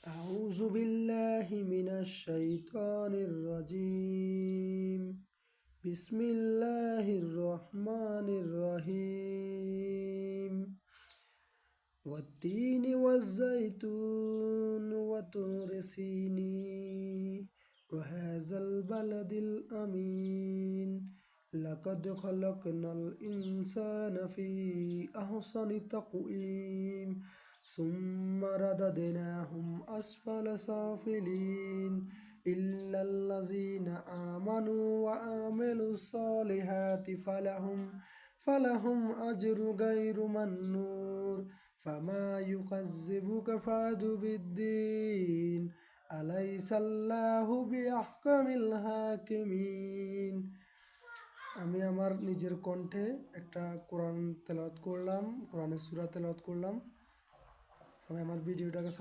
أعوذ بالله من الشيطان الرجيم. بسم الله الرحمن الرحيم. والتين والزيتون وطور سينين وهذا البلد الأمين لقد خلقنا الإنسان في أحسن تقويم ثم رددناهم أسفل سافلين إلا الذين آمنوا وعملوا الصالحات فلهم أجر غير ممنون فما يكذبك بعد بالدين أليس الله بأحكم الحاكمين। আমি আমার নিজের কণ্ঠে একটা কোরআন তেলাওয়াত করলাম, কোরআনের সূরা তেলাওয়াত করলাম। আমি আমার ভিডিওটাকে